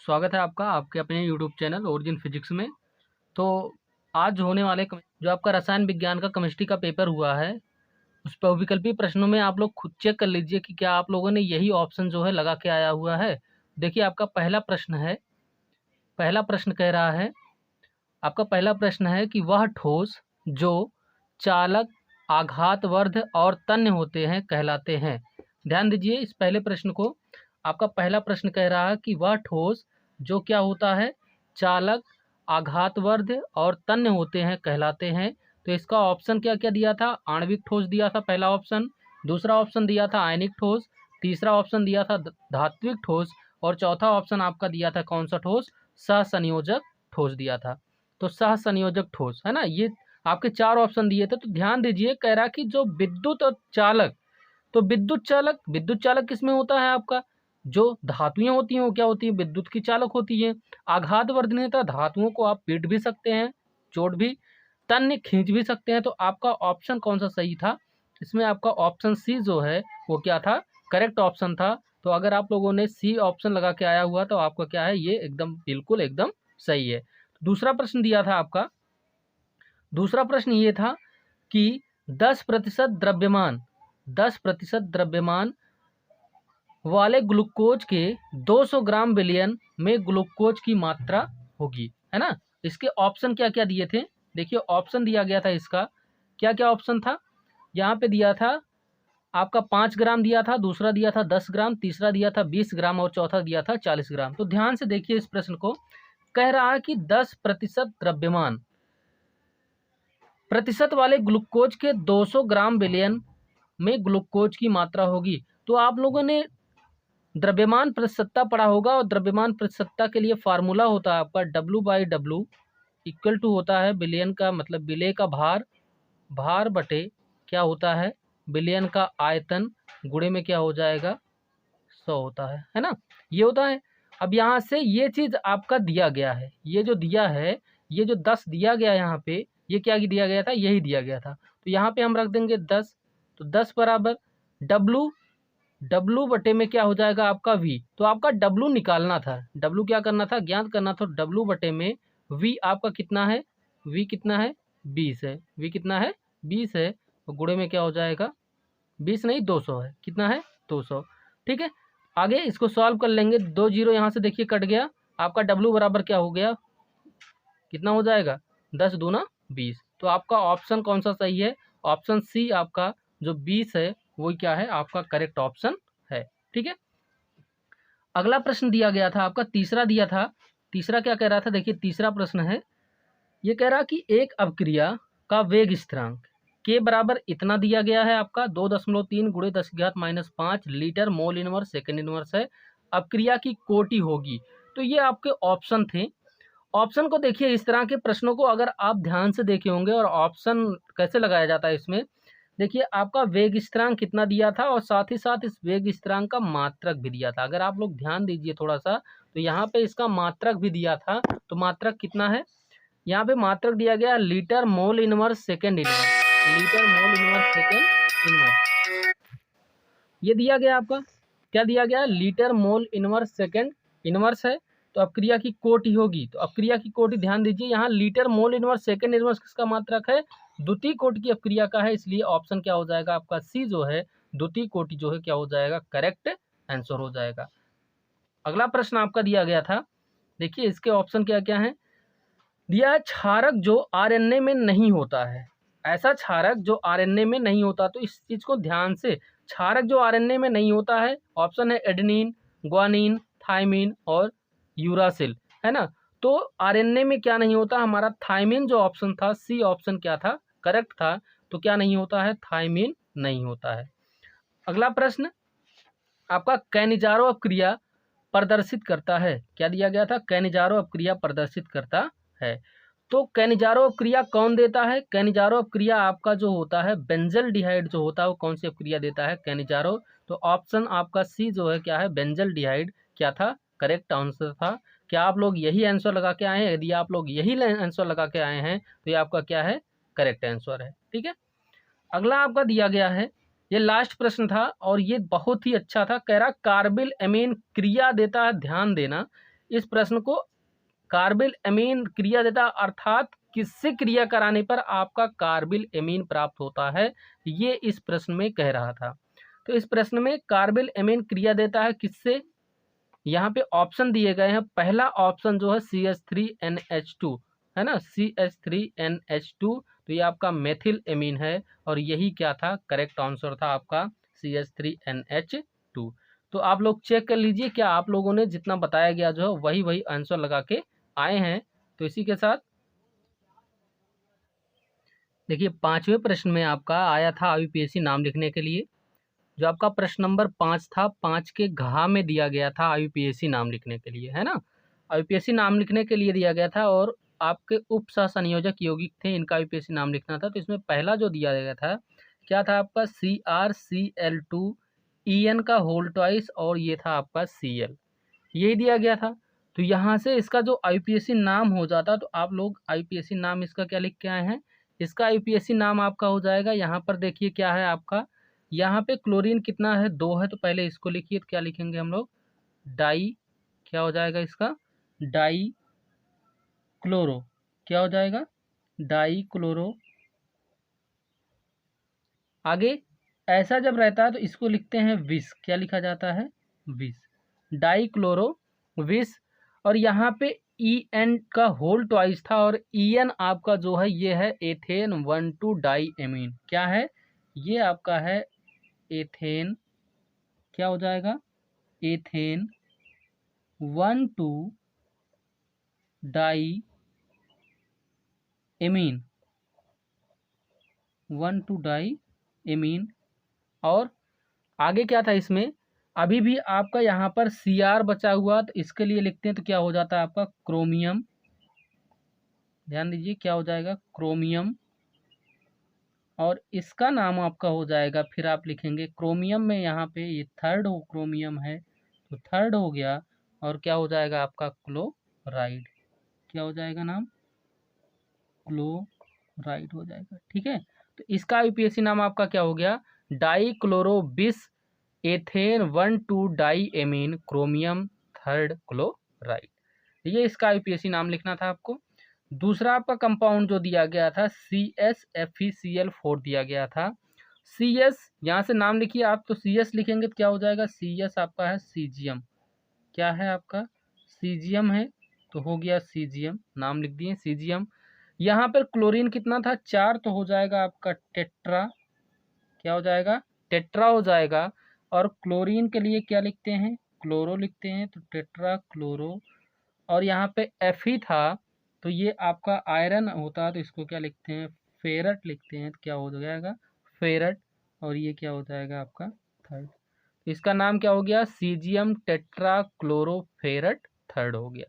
स्वागत है आपका आपके अपने यूट्यूब चैनल ओरिजिन फिजिक्स में। तो आज होने वाले जो आपका रसायन विज्ञान का केमिस्ट्री का पेपर हुआ है, उस पर विकल्पीय प्रश्नों में आप लोग खुद चेक कर लीजिए कि क्या आप लोगों ने यही ऑप्शन जो है लगा के आया हुआ है। देखिए आपका पहला प्रश्न है, पहला प्रश्न कह रहा है, आपका पहला प्रश्न है कि वह ठोस जो चालक, आघातवर्ध और तन्य होते हैं कहलाते हैं। ध्यान दीजिए इस पहले प्रश्न को। आपका पहला प्रश्न कह रहा है कि वह ठोस जो क्या होता है, चालक, आघातवर्ध और तन्य होते हैं कहलाते हैं। तो इसका ऑप्शन क्या क्या दिया था, आणविक ठोस दिया था पहला ऑप्शन, दूसरा ऑप्शन दिया था आयनिक ठोस, तीसरा ऑप्शन दिया था धात्विक ठोस और चौथा ऑप्शन आपका दिया था कौन सा ठोस, सहसंयोजक ठोस दिया था। तो सहसंयोजक ठोस है ना, ये आपके चार ऑप्शन दिए थे। तो ध्यान दीजिए कह रहा कि जो विद्युत और चालक, तो विद्युत चालक किसमें होता है आपका, जो धातुएं होती हैं वो क्या होती है, विद्युत की चालक होती है। आघातवर्धनीयता, धातुओं को आप पीट भी सकते हैं, चोट भी, तन्य खींच भी सकते हैं। तो आपका ऑप्शन कौन सा सही था, इसमें आपका ऑप्शन सी जो है वो क्या था, करेक्ट ऑप्शन था। तो अगर आप लोगों ने सी ऑप्शन लगा के आया हुआ तो आपका क्या है, ये एकदम बिल्कुल एकदम सही है। दूसरा प्रश्न दिया था आपका, दूसरा प्रश्न ये था कि 10% द्रव्यमान वाले ग्लूकोज के 200 ग्राम विलयन में ग्लूकोज की मात्रा होगी, है ना। इसके ऑप्शन क्या क्या दिए थे, देखिए ऑप्शन दिया गया था इसका, क्या क्या ऑप्शन था, यहाँ पे दिया था आपका 5 ग्राम दिया था, दूसरा दिया था 10 ग्राम, तीसरा दिया था 20 ग्राम और चौथा दिया था 40 ग्राम। तो ध्यान से देखिए इस प्रश्न को, कह रहा है कि 10% द्रव्यमान प्रतिशत वाले ग्लूकोज के 200 ग्राम विलयन में ग्लूकोज की मात्रा होगी। तो आप लोगों ने द्रव्यमान प्रतिशतता पढ़ा होगा और द्रव्यमान प्रतिशतता के लिए फार्मूला होता है आपका W/W इक्वल टू होता है विलयन का मतलब विलेय का भार, भार बटे क्या होता है, विलयन का आयतन, गुणे में क्या हो जाएगा 100 होता है ना, ये होता है। अब यहाँ से ये चीज आपका दिया गया है, ये जो दिया है, ये जो 10 दिया गया यहाँ पे, ये क्या दिया गया था, यही दिया गया था। तो यहाँ पे हम रख देंगे 10, तो 10 बराबर W बटे में क्या हो जाएगा आपका V। तो आपका W निकालना था, W क्या करना था, ज्ञात करना था। W बटे में V आपका कितना है, V कितना है 20 है, V कितना है 20 है, तो गुणे में क्या हो जाएगा 20 नहीं 200 है, कितना है 200। ठीक है, आगे इसको सॉल्व कर लेंगे, 2 जीरो यहाँ से देखिए कट गया, आपका W बराबर क्या हो गया, कितना हो जाएगा 10 दूना 20। तो आपका ऑप्शन कौन सा सही है, ऑप्शन सी आपका जो 20 है वो क्या है आपका करेक्ट ऑप्शन है। ठीक है, अगला प्रश्न दिया गया था आपका, तीसरा दिया था, तीसरा क्या कह रहा था, देखिए तीसरा प्रश्न है, ये कह रहा कि एक अपक्रिया का वेग स्थिरांक के बराबर इतना दिया गया है आपका 2.3 गुणे 10⁻⁻5 litre mole inverse second inverse है, अपक्रिया की कोटि होगी। तो ये आपके ऑप्शन थे। ऑप्शन को देखिए, इस तरह के प्रश्नों को अगर आप ध्यान से देखे होंगे, और ऑप्शन कैसे लगाया जाता है इसमें, देखिए आपका वेग स्थिरांक कितना दिया था और साथ ही साथ इस वेग स्थिरांक का मात्रक भी दिया था। अगर आप लोग ध्यान दीजिए थोड़ा सा, तो यहाँ पे इसका मात्रक भी दिया था। तो मात्रक कितना है, यहाँ पे मात्रक दिया गया litre mole inverse second inverse, litre mole inverse second inverse, ये दिया गया आपका, क्या दिया गया, litre mole inverse second inverse है। तो अपक्रिया की कोटि होगी, तो अपक्रिया की कोटि ध्यान दीजिए, यहाँ litre mole inverse second inverse किसका मात्रक है, द्वितीय कोटि की अपक्रिया का है, इसलिए ऑप्शन क्या हो जाएगा आपका सी जो है, द्वितीय कोटि जो है क्या हो जाएगा, करेक्ट आंसर हो जाएगा। अगला प्रश्न आपका दिया गया था, देखिए इसके ऑप्शन क्या क्या है, दिया है क्षारक जो आरएनए में नहीं होता है, ऐसा क्षारक जो आरएनए में नहीं होता। तो इस चीज को ध्यान से, क्षारक जो आरएनए में नहीं होता है, ऑप्शन है एडेनिन, ग्वानिन, थायमिन और यूरासिल, है ना। तो आरएनए में क्या नहीं होता हमारा, थायमिन जो ऑप्शन था, सी ऑप्शन क्या था, करेक्ट था। तो क्या नहीं होता है, थायमिन नहीं होता है। अगला प्रश्न आपका कैनिजारो अपक्रिया प्रदर्शित करता है, क्या दिया गया था, कैनिजारो अपक्रिया प्रदर्शित करता है। तो कैनिजारो अपक्रिया कौन देता है, कैनिजारो अपक्रिया आपका जो होता है बेंजल डिहाइड जो होता है, वो कौन सी अपक्रिया देता है, कैनिजारो। तो ऑप्शन आपका सी जो है क्या है, बेंजल डिहाइड क्या था, करेक्ट आंसर था। क्या आप लोग यही आंसर लगा के आए हैं, यदि आप लोग यही आंसर लगा के आए हैं तो ये आपका क्या है, करेक्ट आंसर है। ठीक है, अगला आपका दिया गया है, ये लास्ट प्रश्न था और ये बहुत ही अच्छा था, कह रहा कार्बिल एमीन क्रिया देता है, ध्यान देना इस प्रश्न को कार्बिल एमीन क्रिया देता है, अर्थात किससे क्रिया कराने पर आपका कार्बिल एमीन प्राप्त होता है, ये इस प्रश्न में कह रहा था। तो इस प्रश्न में कार्बिल एमीन क्रिया देता है किससे, यहाँ पे ऑप्शन दिए गए हैं। पहला ऑप्शन जो है CH3NH2 है ना, CH3NH2, तो ये आपका मेथिल एमीन है और यही क्या था, करेक्ट आंसर था आपका CH3NH2। तो आप लोग चेक कर लीजिए क्या आप लोगों ने जितना बताया गया जो है वही वही आंसर लगा के आए हैं। तो इसी के साथ देखिए 5वें प्रश्न में आपका आया था IUPAC नाम लिखने के लिए, जो आपका प्रश्न नंबर 5 था, 5 के घा में दिया गया था IUPAC नाम लिखने के लिए, है ना। IUPAC नाम लिखने के लिए दिया गया था और आपके उप सह संयोजक यौगिक थे, इनका IUPAC नाम लिखना था। तो इसमें पहला जो दिया गया था क्या था आपका CrCl2 En का होल ट्वाइस और ये था आपका Cl, यही दिया गया था। तो यहाँ से इसका जो IUPAC नाम हो जाता, तो आप लोग IUPAC नाम इसका क्या लिख के आए हैं, इसका IUPAC नाम आपका हो जाएगा, यहाँ पर देखिए क्या है आपका, यहाँ पे क्लोरीन कितना है, 2 है, तो पहले इसको लिखिए। तो क्या लिखेंगे हम लोग, डाई, क्या हो जाएगा इसका, डाई क्लोरो, क्या हो जाएगा, डाई क्लोरो। आगे ऐसा जब रहता है तो इसको लिखते हैं विष, क्या लिखा जाता है, विष, डाई क्लोरो विष। और यहाँ पे En का होल ट्वाइस था और En आपका जो है ये है एथेन 1,2 डाई एमीन, क्या है, ये आपका है एथेन, क्या हो जाएगा, ethane 1,2 di amine, 1,2 di amine. और आगे क्या था इसमें, अभी भी आपका यहाँ पर Cr बचा हुआ, तो इसके लिए लिखते हैं तो क्या हो जाता है आपका क्रोमियम, ध्यान दीजिए क्या हो जाएगा, क्रोमियम। और इसका नाम आपका हो जाएगा, फिर आप लिखेंगे क्रोमियम में, यहाँ पे ये थर्ड हो क्रोमियम है तो थर्ड हो गया, और क्या हो जाएगा आपका क्लोराइड, क्या हो जाएगा नाम, क्लोराइड हो जाएगा, ठीक है। तो इसका IUPAC नाम आपका क्या हो गया, di chloro bis ethane 1,2 di amine chromium third chloride, ये इसका IUPAC नाम लिखना था आपको। दूसरा आपका कंपाउंड जो दिया गया था CsFeCl4 दिया गया था। CS यहाँ से नाम लिखिए आप, तो CS लिखेंगे तो क्या हो जाएगा, CS आपका है सीजियम, क्या है आपका, सीजियम है, तो हो गया सीजियम, नाम लिख दिए सीजियम। यहाँ पर क्लोरीन कितना था, 4, तो हो जाएगा आपका टेट्रा, क्या हो जाएगा, टेट्रा हो जाएगा। और क्लोरीन के लिए क्या लिखते हैं, क्लोरो लिखते हैं, तो टेट्रा क्लोरो। और यहाँ पे Fe था, तो ये आपका आयरन होता है, तो इसको क्या लिखते हैं, फेरट लिखते हैं, तो क्या हो जाएगा, फेरट। और ये क्या हो जाएगा आपका थर्ड, तो इसका नाम क्या हो गया, सीजियम टेट्रा क्लोरोफेरट थर्ड हो गया,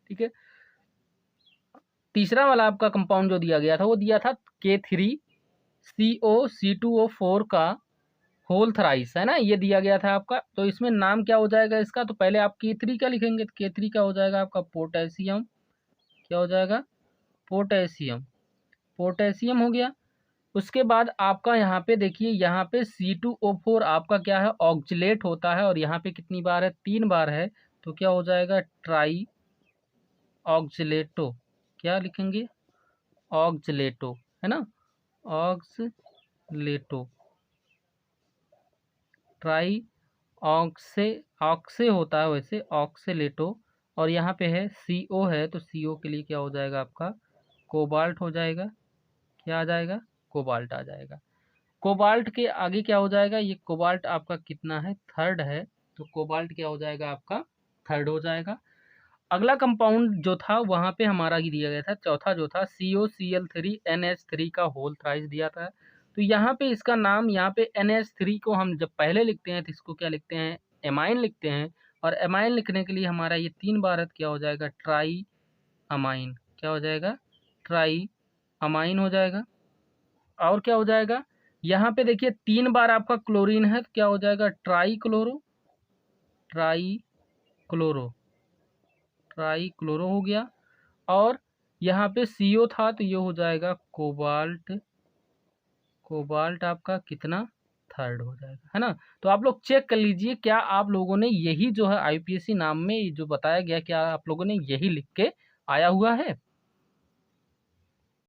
ठीक है। तीसरा वाला आपका कंपाउंड जो दिया गया था वो दिया था K3CO C2O4 का होल थ्राइस, है ना, ये दिया गया था आपका। तो इसमें नाम क्या हो जाएगा इसका, तो पहले आप K3 का लिखेंगे, तो K3 का हो जाएगा आपका पोटेशियम, क्या हो जाएगा, पोटेशियम, पोटेशियम हो गया। उसके बाद आपका यहाँ पे देखिए, यहाँ पे C2O4 आपका क्या है, ऑक्जिलेट होता है, और यहाँ पे कितनी बार है, 3 बार है, तो क्या हो जाएगा, ट्राई ऑक्जिलेटो, क्या लिखेंगे, ऑक्जिलेटो, है ना, ऑक्सलेटो, ट्राई ऑक्से, ऑक्से होता है वैसे, ऑक्सेलेटो। और यहाँ पे है CO है, तो CO के लिए क्या हो जाएगा आपका, कोबाल्ट हो जाएगा, क्या आ जाएगा, कोबाल्ट आ जाएगा। कोबाल्ट के आगे क्या हो जाएगा, ये कोबाल्ट आपका कितना है, थर्ड है, तो कोबाल्ट क्या हो जाएगा आपका, थर्ड हो जाएगा। अगला कंपाउंड जो था वहाँ पे हमारा ही दिया गया था, चौथा जो था COCl3NH3 का होल थ्राइस दिया था। तो यहाँ पे इसका नाम, यहाँ पे NH3 को हम जब पहले लिखते हैं तो इसको क्या लिखते हैं, एमाइन लिखते हैं। और एमाइन लिखने के लिए हमारा ये 3 बार है, क्या हो जाएगा, ट्राई अमाइन, क्या हो जाएगा, ट्राई अमाइन हो जाएगा। और क्या हो जाएगा, यहाँ पे देखिए 3 बार आपका क्लोरीन है, तो क्या हो जाएगा, try chloro, try chloro, try chloro हो गया। और यहाँ पे CO था, तो ये हो जाएगा कोबाल्ट, कोबाल्ट आपका कितना, थर्ड हो जाएगा, है ना। तो आप लोग चेक कर लीजिए क्या आप लोगों ने यही जो है आईपीएससी नाम में जो बताया गया क्या आप लोगों ने यही लिख के आया हुआ है।